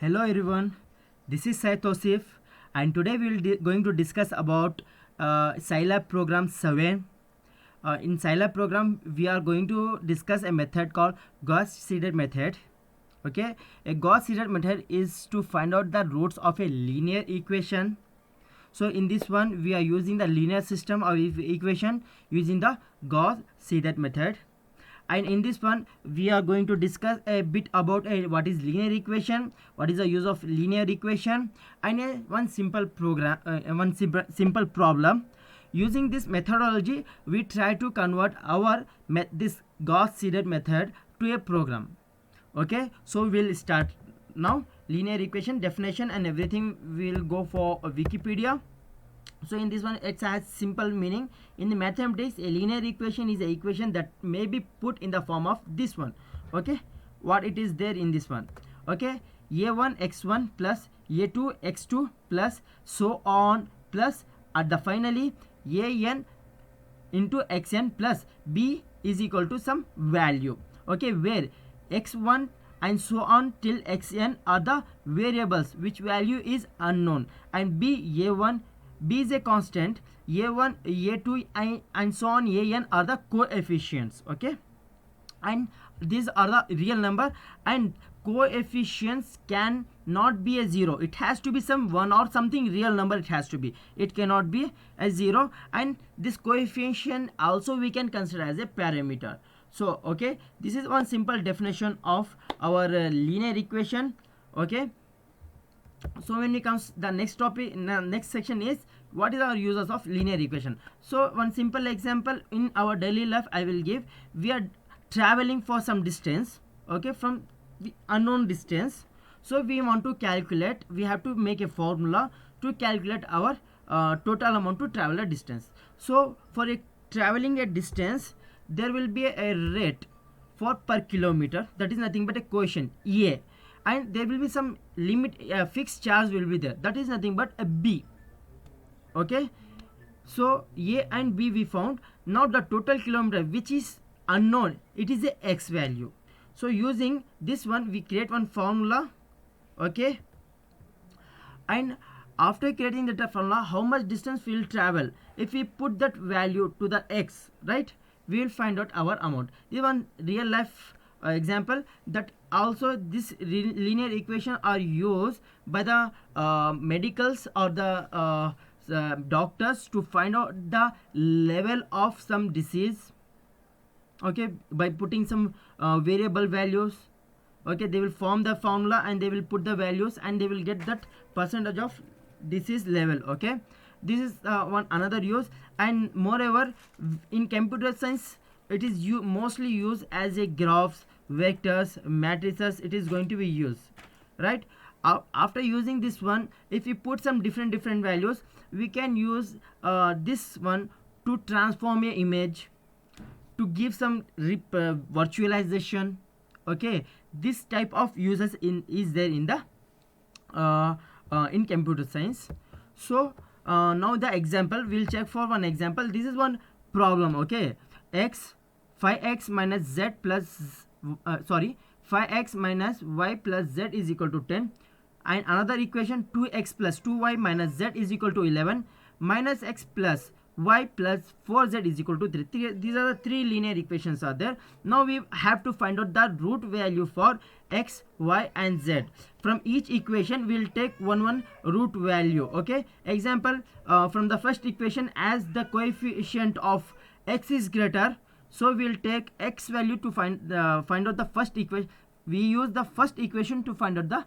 Hello everyone, this is Syed Tosif and today we will going to discuss about Scilab program 7. In Scilab program we are going to discuss a method called Gauss-Seidel method. Okay, a Gauss-Seidel method is to find out the roots of a linear equation. So in this one we are using the linear system of equation using the Gauss-Seidel method. And in this one we are going to discuss a bit about what is linear equation, what is the use of linear equation, and one simple program, simple problem. Using this methodology we try to convert our this Gauss-Seidel method to a program. Okay, so we'll start now. Linear equation definition and everything will go for Wikipedia. So in this one it has simple meaning. In the mathematics, a linear equation is an equation that may be put in the form of this one. Okay, what it is there in this one. Okay, a1 x1 plus a2 x2 plus so on plus at the finally an into xn plus b is equal to some value. Okay, where x1 and so on till xn are the variables which value is unknown, and b a1 b is a constant, a1 a2 and so on an are the coefficients. Okay, and these are the real number, and coefficients can not be a zero, it has to be some one or something real number, it has to be, it cannot be a zero. And this coefficient also we can consider as a parameter. So okay, this is one simple definition of our linear equation. Okay, so when it comes the next topic, next section is what is our uses of linear equation. So one simple example in our daily life I will give. We are traveling for some distance, okay, from the unknown distance. So we want to calculate, we have to make a formula to calculate our total amount to travel a distance. So for a traveling a distance there will be a rate for per kilometer, that is nothing but a quotient a, and there will be some limit, fixed charge will be there, that is nothing but a b. Okay, so a and b we found. Now the total kilometer which is unknown, it is a x value. So using this one we create one formula. Okay, and after creating that formula, how much distance we will travel, if we put that value to the x, right, we will find out our amount. Even real life example, that also this linear equation are used by the medicals or the doctors to find out the level of some disease. Okay, by putting some variable values. Okay, they will form the formula and they will put the values and they will get that percentage of disease level. Okay, this is one another use. And moreover in computer science it is mostly used as a graphs, vectors, matrices, it is going to be used, right. After using this one, if we put some different values, we can use this one to transform a image, to give some virtualization. Okay, this type of uses is there in the in computer science. So now the example, we'll check for one example. This is one problem. Okay, x 5x minus z plus 5x minus y plus z is equal to 10, and another equation 2x plus 2y minus z is equal to 11, minus x plus y plus 4z is equal to 3. These are the three linear equations are there. Now we have to find out the root value for x, y and z. From each equation we will take one root value. Okay, example, from the first equation, as the coefficient of x is greater, so we will take x value to find out the first equation. We use the first equation to find out the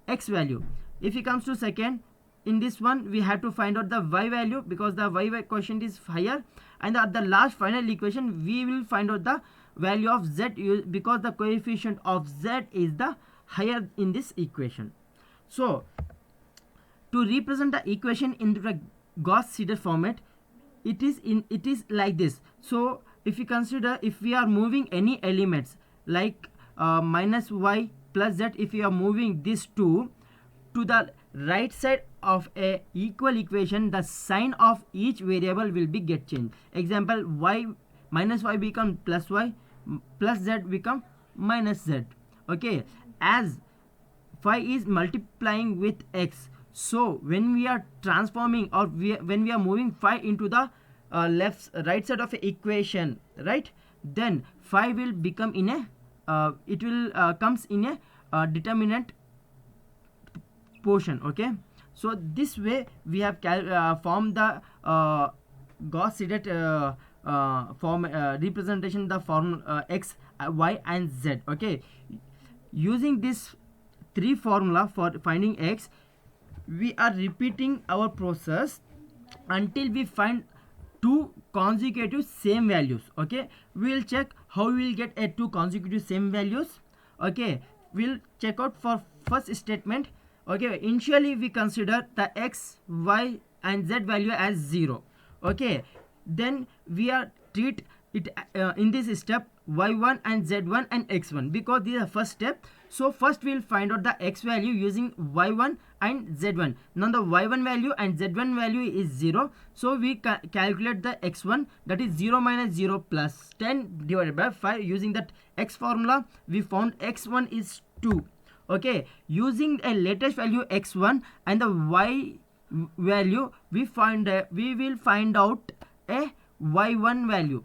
x value. If it comes to second, in this one we have to find out the y value because the y quotient is higher, and at the last final equation we will find out the value of z because the coefficient of z is the higher in this equation. So to represent the equation in the Gauss-Seidel format, it is like this. So if you consider, if we are moving any elements like minus y plus z, if we are moving these two to the right side of a equal equation, the sign of each variable will be get changed. Example, y minus y become plus y, plus z become minus z. Okay, as phi is multiplying with x. So when we are transforming, or when we are moving phi into the right side of the equation, right, then phi will become in a it will comes in a determinant portion. Okay, so this way we have formed the Gauss seidel form representation, the form x, y and z. Okay, using this three formula for finding x, we are repeating our process until we find two consecutive same values. Okay, we will check how we will get a two consecutive same values. Okay, we'll check out for first statement. Okay, initially we consider the x, y and z value as 0. Okay, then we are treat it in this step y1 and z1 and x1, because this is the first step. So first we will find out the x value using y1 and z1. Now the y1 value and z1 value is 0, so we calculate the x1, that is 0 minus 0 plus 10 divided by 5. Using that x formula, we found x1 is 2. Okay, using a latest value x1 and the y value, we will find out a y1 value.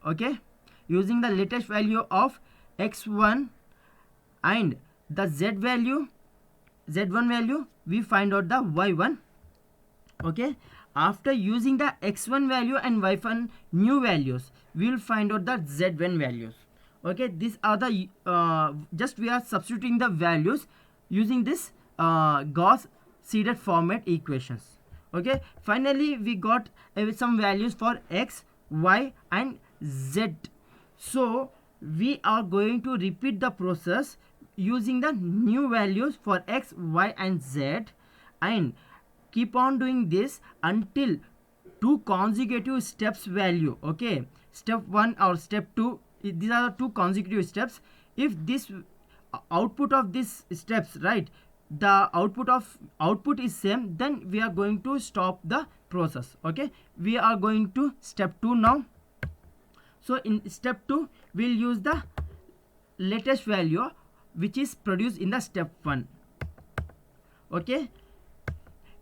Okay, using the latest value of x1 and the z1 value, we find out the y1. Okay, after using the x1 value and y1 new values, we will find out the z1 values. Okay, these are the just we are substituting the values using this Gauss seidel format equations. Okay, finally we got some values for x, y and z. So we are going to repeat the process using the new values for x, y and z, and keep on doing this until two consecutive steps value. Okay, step 1 or step 2, these are the two consecutive steps. If this output of these steps, right, the output is same, then we are going to stop the process. Okay, we are going to step 2 now. So in step 2, we'll use the latest value which is produced in the step 1. Okay,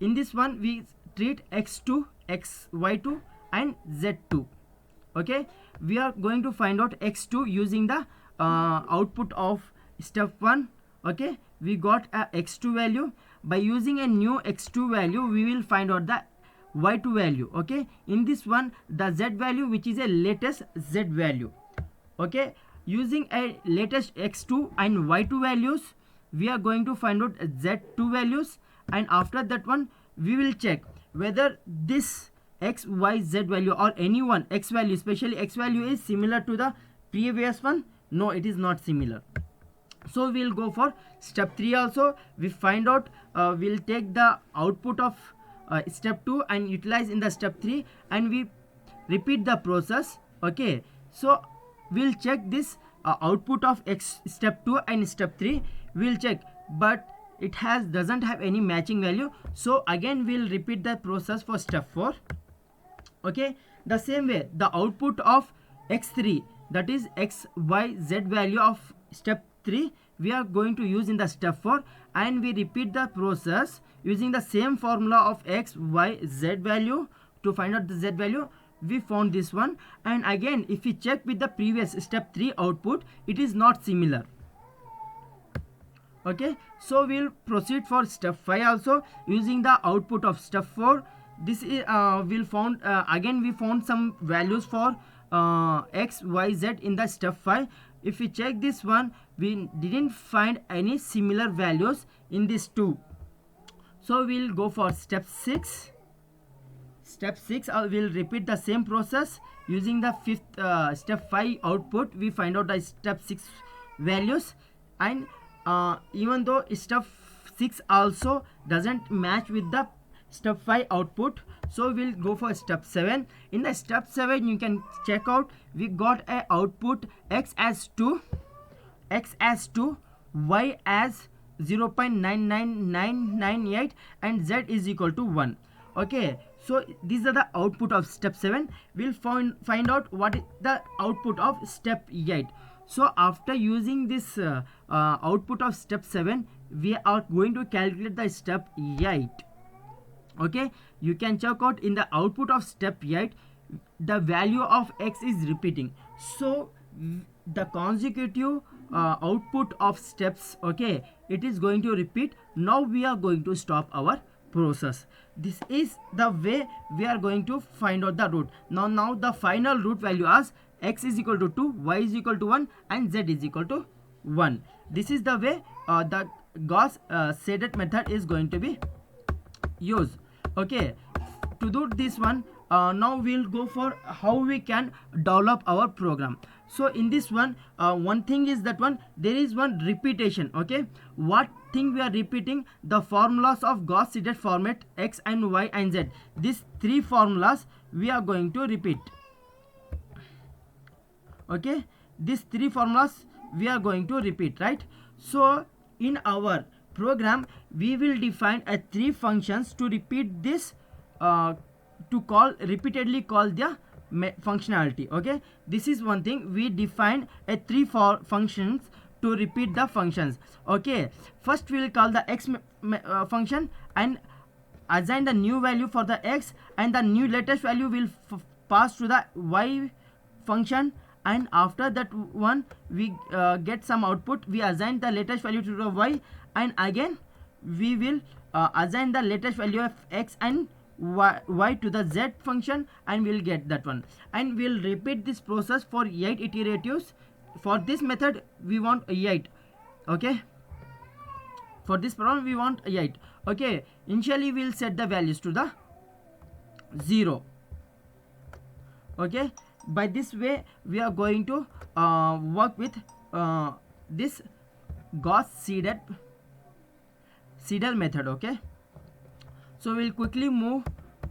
in this one we treat x2, y2 and z2. Okay, we are going to find out x2 using the output of step 1. Okay, we got a x2 value. By using a new x2 value, we will find out the y2 value. Okay, in this one the z value, which is a latest z value. Okay, using a latest x2 and y2 values, we are going to find out z2 values, and after that one we will check whether this x, y, z value or any one x value, especially x value, is similar to the previous one. No, it is not similar. So we'll go for step 3 also. We find out, we'll take the output of step 2 and utilize in the step 3, and we repeat the process. Okay, so we'll check this output of x step 2 and step 3. We'll check, but it doesn't have any matching value, so again we'll repeat the process for step 4. Okay, the same way the output of x3, that is x, y, z value of step 3, we are going to use in the step 4, and we repeat the process using the same formula of x, y, z value to find out the z value. We found this one, and again if we check with the previous step 3 output, it is not similar. Okay, so we'll proceed for step 5 also using the output of step 4. This is we'll found again we found some values for x, y, z in the step 5. If we check this one, we didn't find any similar values in this 2. So we'll go for step 6. Step 6, we'll repeat the same process using the step 5 output. We find out the step 6 values, and even though step 6 also doesn't match with the step 5 output, so we'll go for step 7. In the step 7, you can check out, we got a output x as 2, y as 0.99998 and z is equal to 1. Okay, so these are the output of step 7. We'll find out what is the output of step 8. So after using this output of step 7, we are going to calculate the step 8. Okay, you can check out in the output of step 8 the value of x is repeating. So the consecutive output of steps, okay, it is going to repeat. Now we are going to stop our process. This is the way we are going to find out the root. Now the final root value as x is equal to 2, y is equal to 1 and z is equal to 1. This is the way the Gauss Seidel method is going to be used. Okay, to do this one, now we'll go for how we can develop our program. So in this one, one thing is that one, there is one repetition. Okay, what thing we are repeating? The formulas of Gauss Seidel format, x and y and z. These three formulas we are going to repeat. Okay, these three formulas we are going to repeat, right? So in our program we will define a three functions to repeat this, to repeatedly call the functionality. Okay, this is one thing. We define a three functions to repeat the functions. Okay, first we will call the x function and assign the new value for the x, and the new latest value will pass to the y function, and after that one we get some output. We assign the latest value to the y, and again we will assign the latest value of x and y to the z function, and we'll get that one, and we'll repeat this process for 8 iteratives. For this method we want 8. Okay, for this problem we want 8. Okay, initially we'll set the values to the 0. Okay, by this way we are going to work with this Gauss Seidel method. Okay, so we'll quickly move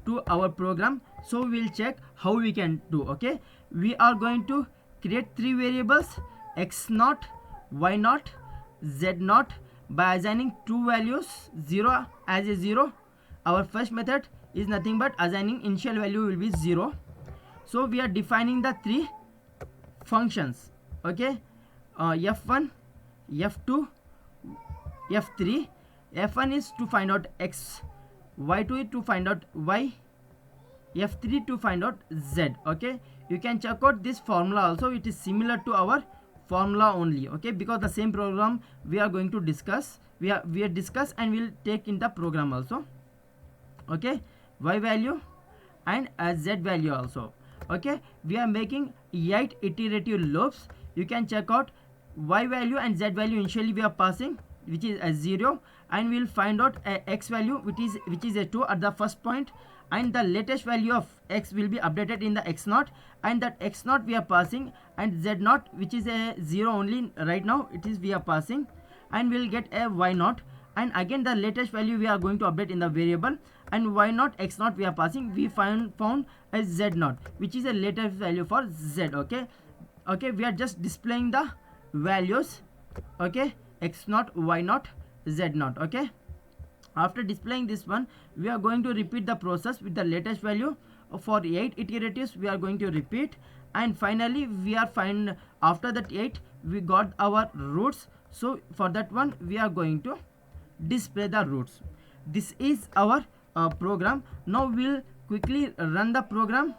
to our program. So we'll check how we can do. Okay, we are going to create three variables, x0, y0, z0, by assigning two values, 0 as a 0. Our first method is nothing but assigning initial value will be 0. So we are defining the three functions. Okay, f1, f2, f3. f1 is to find out x, y2 is to find out y, f3 to find out z. Okay, you can check out this formula also. It is similar to our formula only. Okay, because the same program we are going to discuss, we are discuss and we'll take in the program also. Okay, y value and z value also. Okay, we are making 8 iterative loops. You can check out y value and z value. Initially we are passing, which is a 0, and we'll find out a x value which is a 2 at the first point, and the latest value of x will be updated in the x0, and that x0 we are passing, and z0 which is a 0 only right now, it is we are passing, and we'll get a y0, and again the latest value we are going to update in the variable, and y0 x0 we are passing. We found a z0 which is a latest value for z. Okay, okay, we are just displaying the values. Okay, x0, y0, z0. Okay, after displaying this one, we are going to repeat the process with the latest value for 8 iteratives. We are going to repeat, and finally we are find after that 8 we got our roots. So for that one we are going to display the roots. This is our program. Now we'll quickly run the program.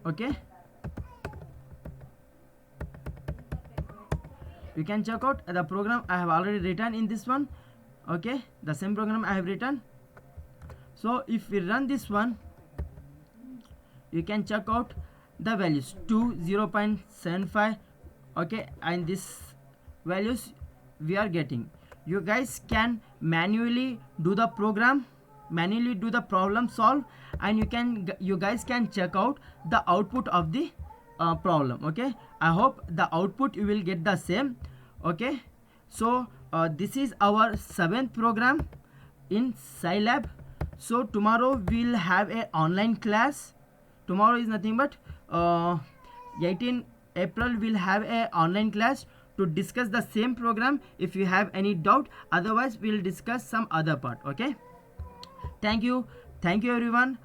Okay, you can check out the program I have already written in this one. Okay, the same program I have written. So if we run this one, you can check out the values 2, 0.75. okay, and this values we are getting. You guys can manually do the program, manually do the problem solve, and you guys can check out the output of the problem. Okay, I hope the output you will get the same. Okay, so this is our 7th program in Scilab. So tomorrow we'll have a online class. Tomorrow is nothing but 18 April we'll have a online class to discuss the same program. If you have any doubt, otherwise we'll discuss some other part. Okay, thank you everyone.